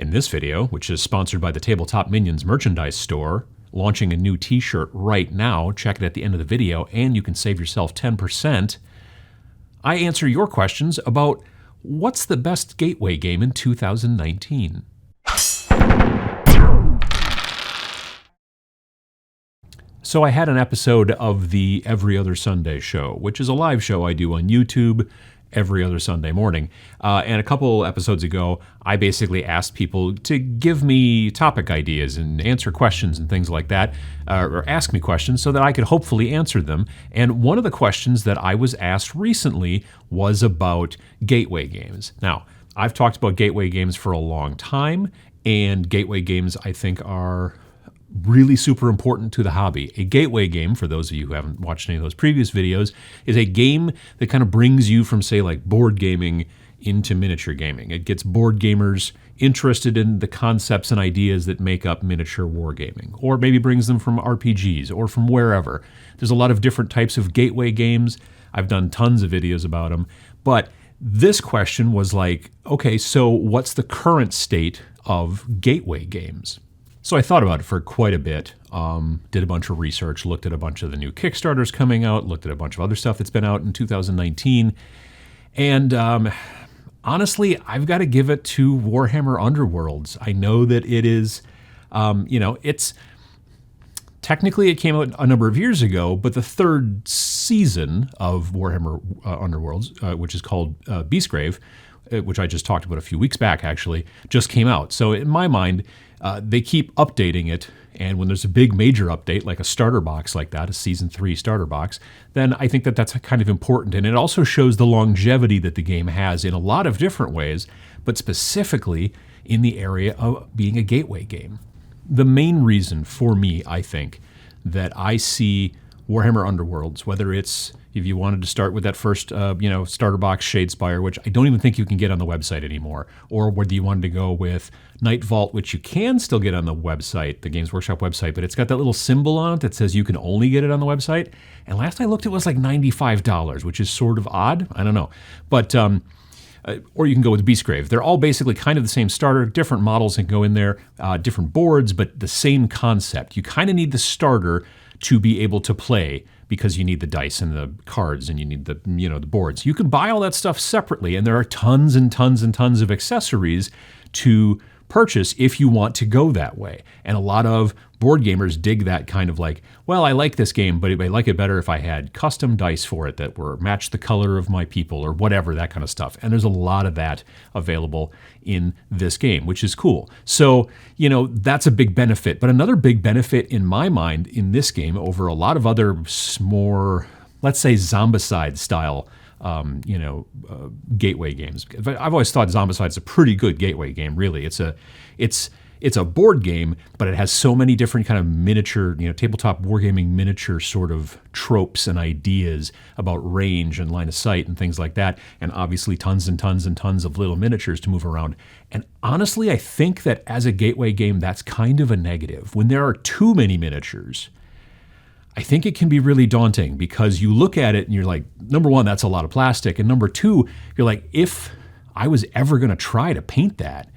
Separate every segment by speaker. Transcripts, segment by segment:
Speaker 1: In this video, which is sponsored by the Tabletop Minions merchandise store, launching a new t-shirt right now, check it at the end of the video, and you can save yourself 10%, I answer your questions about what's the best gateway game in 2019. So I had an episode of the Every Other Sunday show, which is a live show I do on YouTube every other Sunday morning. And a couple episodes ago, I basically asked people to give me topic ideas and answer questions and things like that, or ask me questions so that I could hopefully answer them. And one of the questions that I was asked recently was about gateway games. Now, I've talked about gateway games for a long time, and gateway games, I think, are really super important to the hobby. A gateway game, for those of you who haven't watched any of those previous videos, is a game that kind of brings you from, say, like board gaming into miniature gaming. It gets board gamers interested in the concepts and ideas that make up miniature wargaming, or maybe brings them from RPGs or from wherever. There's a lot of different types of gateway games. I've done tons of videos about them, but this question was like, okay, so what's the current state of gateway games? So I thought about it for quite a bit, did a bunch of research, looked at a bunch of the new Kickstarters coming out, looked at a bunch of other stuff that's been out in 2019, and honestly, I've got to give it to Warhammer Underworlds. I know that it is, it's, technically it came out a number of years ago, but the third season of Warhammer Underworlds, which is called Beastgrave, which I just talked about a few weeks back actually, just came out. So in my mind, they keep updating it, and when there's a big major update, like a starter box like that, a Season 3 starter box, then I think that that's kind of important. And it also shows the longevity that the game has in a lot of different ways, but specifically in the area of being a gateway game. The main reason for me, I think, that I see Warhammer Underworlds, whether it's if you wanted to start with that first, starter box Shadespire, which I don't even think you can get on the website anymore, or whether you wanted to go with Night Vault, which you can still get on the website, the Games Workshop website, but it's got that little symbol on it that says you can only get it on the website. And last I looked, it was like $95, which is sort of odd. I don't know. But or you can go with Beastgrave. They're all basically kind of the same starter, different models can go in there, different boards, but the same concept. You kind of need the starter to be able to play, because you need the dice and the cards and you need the boards. You can buy all that stuff separately, and there are tons and tons and tons of accessories to purchase if you want to go that way. And a lot of board gamers dig that kind of like, well, I like this game, but I like it better if I had custom dice for it that were matched the color of my people or whatever, that kind of stuff. And there's a lot of that available in this game, which is cool. So, that's a big benefit. But another big benefit in my mind in this game over a lot of other more, let's say, Zombicide style gateway games. I've always thought Zombicide is a pretty good gateway game, really. It's a board game, but it has so many different kind of miniature, tabletop wargaming miniature sort of tropes and ideas about range and line of sight and things like that, and obviously tons and tons and tons of little miniatures to move around. And honestly, I think that as a gateway game, that's kind of a negative. When there are too many miniatures, I think it can be really daunting, because you look at it and you're like, number one, that's a lot of plastic. And number two, you're like, if I was ever going to try to paint that,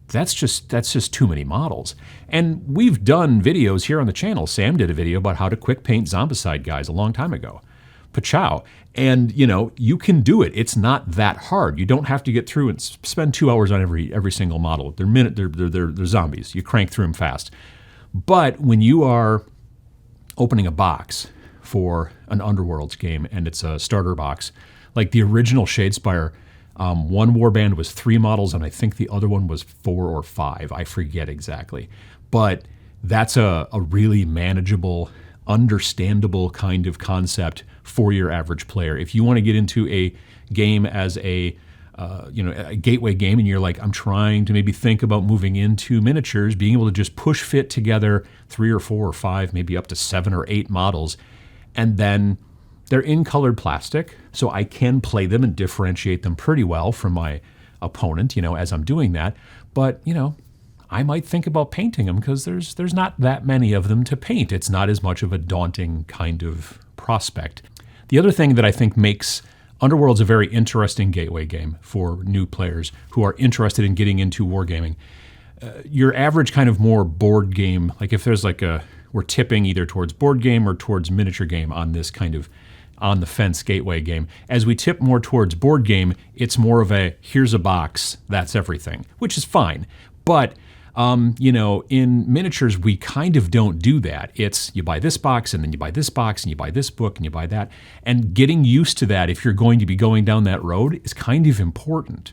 Speaker 1: that's just too many models. And we've done videos here on the channel. Sam did a video about how to quick paint Zombicide guys a long time ago. PA-CHOW. And, you can do it. It's not that hard. You don't have to get through and spend 2 hours on every single model. They're zombies. You crank through them fast. But when you are opening a box for an Underworlds game, and it's a starter box, like the original Shadespire, one warband was 3 models, and I think the other one was 4 or 5. I forget exactly. But that's a really manageable, understandable kind of concept for your average player. If you want to get into a game as a gateway game, and you're like, I'm trying to maybe think about moving into miniatures, being able to just push fit together 3 or 4 or 5, maybe up to 7 or 8 models, and then they're in colored plastic, so I can play them and differentiate them pretty well from my opponent, as I'm doing that. But, I might think about painting them, because there's not that many of them to paint. It's not as much of a daunting kind of prospect. The other thing that I think makes Underworld's a very interesting gateway game for new players who are interested in getting into wargaming. your average kind of more board game, like if there's we're tipping either towards board game or towards miniature game on this kind of on the fence gateway game. As we tip more towards board game, it's more of a here's a box, that's everything, which is fine. But in miniatures, we kind of don't do that. It's you buy this box and then you buy this box and you buy this book and you buy that. And getting used to that, if you're going to be going down that road, is kind of important.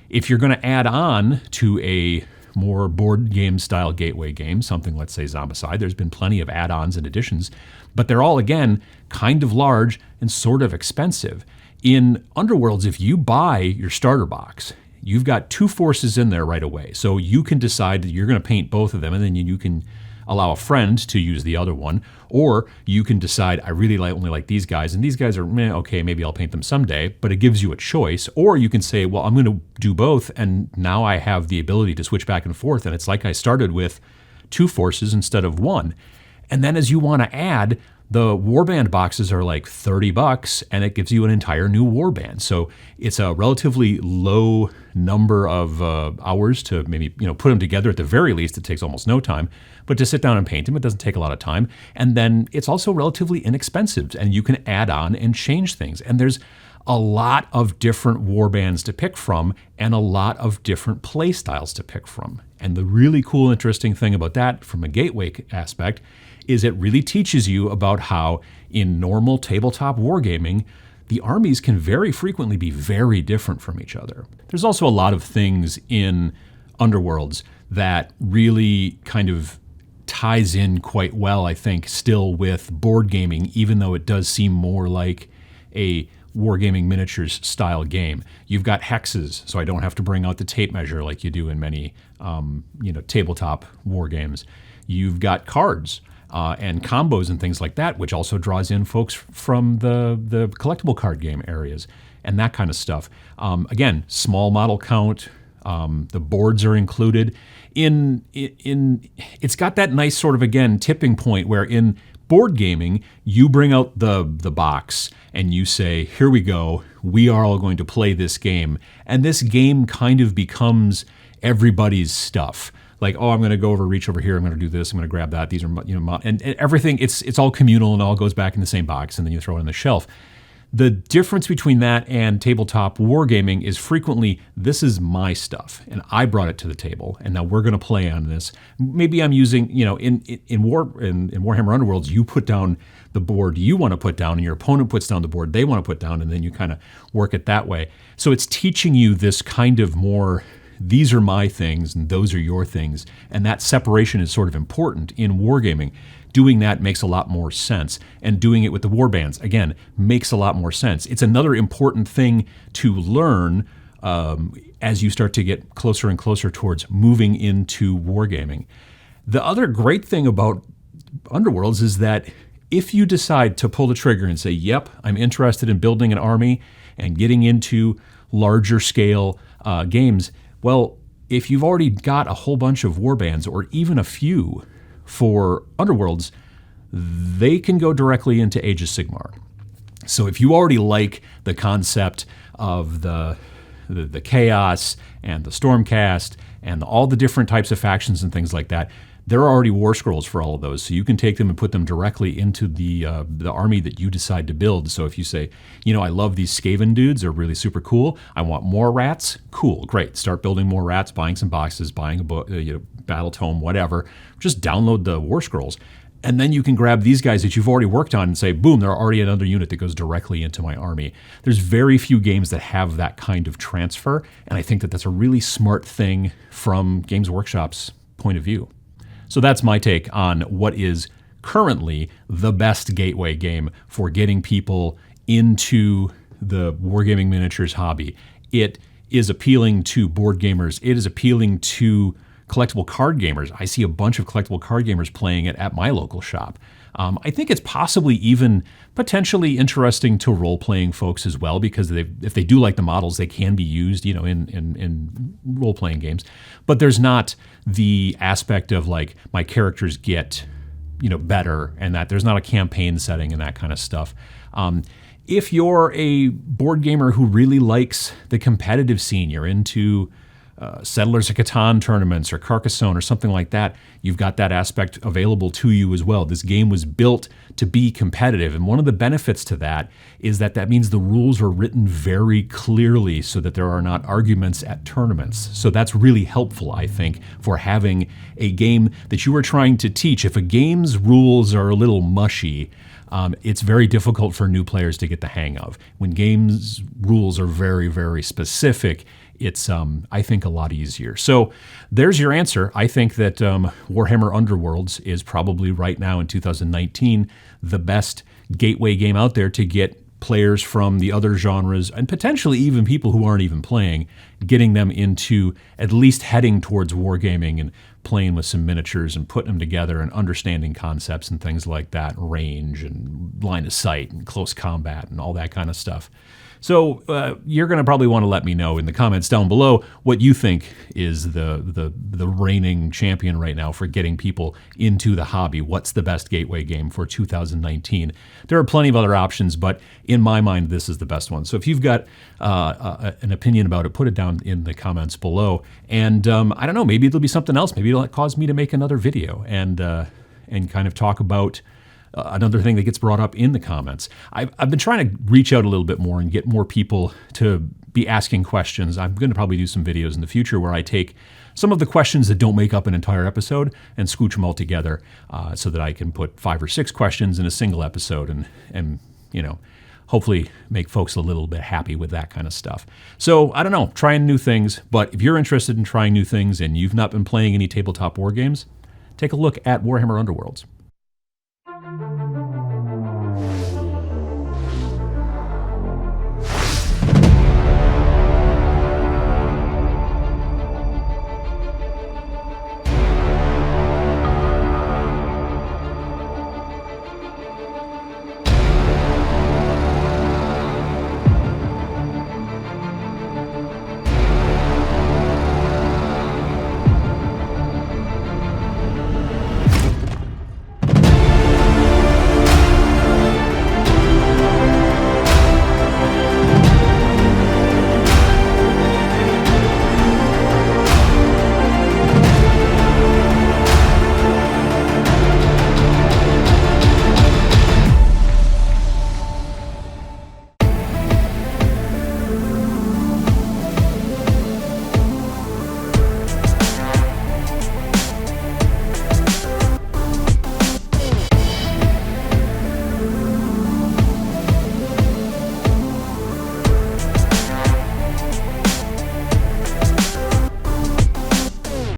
Speaker 1: If you're going to add on to a more board game style gateway game, something, let's say Zombicide, there's been plenty of add-ons and additions, but they're all, again, kind of large and sort of expensive. In Underworlds, if you buy your starter box, you've got 2 forces in there right away. So you can decide that you're going to paint both of them, and then you can allow a friend to use the other one. Or you can decide, I really only like these guys, and these guys are, okay, maybe I'll paint them someday, but it gives you a choice. Or you can say, well, I'm going to do both, and now I have the ability to switch back and forth, and it's like I started with 2 forces instead of 1. And then as you want to add, the warband boxes are like $30, and it gives you an entire new warband. So it's a relatively low number of hours to maybe put them together. At the very least, it takes almost no time. But to sit down and paint them, it doesn't take a lot of time. And then it's also relatively inexpensive, and you can add on and change things. And there's a lot of different warbands to pick from and a lot of different play styles to pick from. And the really cool, interesting thing about that from a gateway aspect is it really teaches you about how in normal tabletop wargaming, the armies can very frequently be very different from each other. There's also a lot of things in Underworlds that really kind of ties in quite well, I think, still with board gaming, even though it does seem more like a wargaming miniatures style game. You've got hexes, so I don't have to bring out the tape measure like you do in many tabletop war games. You've got cards. And combos and things like that, which also draws in folks from the collectible card game areas and that kind of stuff. Again, small model count. The boards are included. It's got that nice sort of, again, tipping point where in board gaming, you bring out the box and you say, here we go, we are all going to play this game. And this game kind of becomes everybody's stuff. Like, oh, I'm going to go reach over here. I'm going to do this. I'm going to grab that. These are, and everything. It's all communal and all goes back in the same box, and then you throw it on the shelf. The difference between that and tabletop wargaming is frequently this is my stuff, and I brought it to the table, and now we're going to play on this. Maybe I'm using, in Warhammer Underworlds, you put down the board you want to put down, and your opponent puts down the board they want to put down, and then you kind of work it that way. So it's teaching you this kind of more. These are my things and those are your things. And that separation is sort of important in wargaming. Doing that makes a lot more sense. And doing it with the warbands, again, makes a lot more sense. It's another important thing to learn as you start to get closer and closer towards moving into wargaming. The other great thing about Underworlds is that if you decide to pull the trigger and say, yep, I'm interested in building an army and getting into larger scale games, well, if you've already got a whole bunch of warbands or even a few for Underworlds, they can go directly into Age of Sigmar. So if you already like the concept of the chaos and the Stormcast and all the different types of factions and things like that, there are already war scrolls for all of those. So you can take them and put them directly into the army that you decide to build. So if you say, I love these Skaven dudes, they're really super cool. I want more rats. Cool, great. Start building more rats, buying some boxes, buying a book, battle tome, whatever. Just download the war scrolls. And then you can grab these guys that you've already worked on and say, boom, they're already another unit that goes directly into my army. There's very few games that have that kind of transfer. And I think that that's a really smart thing from Games Workshop's point of view. So that's my take on what is currently the best gateway game for getting people into the wargaming miniatures hobby. It is appealing to board gamers. It is appealing to collectible card gamers. I see a bunch of collectible card gamers playing it at my local shop. I think it's possibly even potentially interesting to role-playing folks as well, because if they do like the models, they can be used, in role-playing games. But there's not the aspect of like my characters get, better, and that there's not a campaign setting and that kind of stuff. If you're a board gamer who really likes the competitive scene, you're into Settlers of Catan tournaments or Carcassonne or something like that, you've got that aspect available to you as well. This game was built to be competitive, and one of the benefits to that is that means the rules are written very clearly so that there are not arguments at tournaments. So that's really helpful, I think, for having a game that you are trying to teach. If a game's rules are a little mushy, it's very difficult for new players to get the hang of. When games rules are very, very specific, it's, I think, a lot easier. So there's your answer. I think that Warhammer Underworlds is probably right now in 2019 the best gateway game out there to get players from the other genres and potentially even people who aren't even playing, getting them into at least heading towards wargaming and playing with some miniatures and putting them together and understanding concepts and things like that, range and line of sight and close combat and all that kind of stuff. So you're going to probably want to let me know in the comments down below what you think is the reigning champion right now for getting people into the hobby. What's the best gateway game for 2019? There are plenty of other options, but in my mind, this is the best one. So if you've got an opinion about it, put it down in the comments below. And I don't know, maybe it'll be something else. Maybe it'll cause me to make another video and kind of talk about another thing that gets brought up in the comments. I've been trying to reach out a little bit more and get more people to be asking questions. I'm going to probably do some videos in the future where I take some of the questions that don't make up an entire episode and scooch them all together so that I can put 5 or 6 questions in a single episode and you know, hopefully make folks a little bit happy with that kind of stuff. So I don't know, trying new things, but if you're interested in trying new things and you've not been playing any tabletop war games, take a look at Warhammer Underworlds.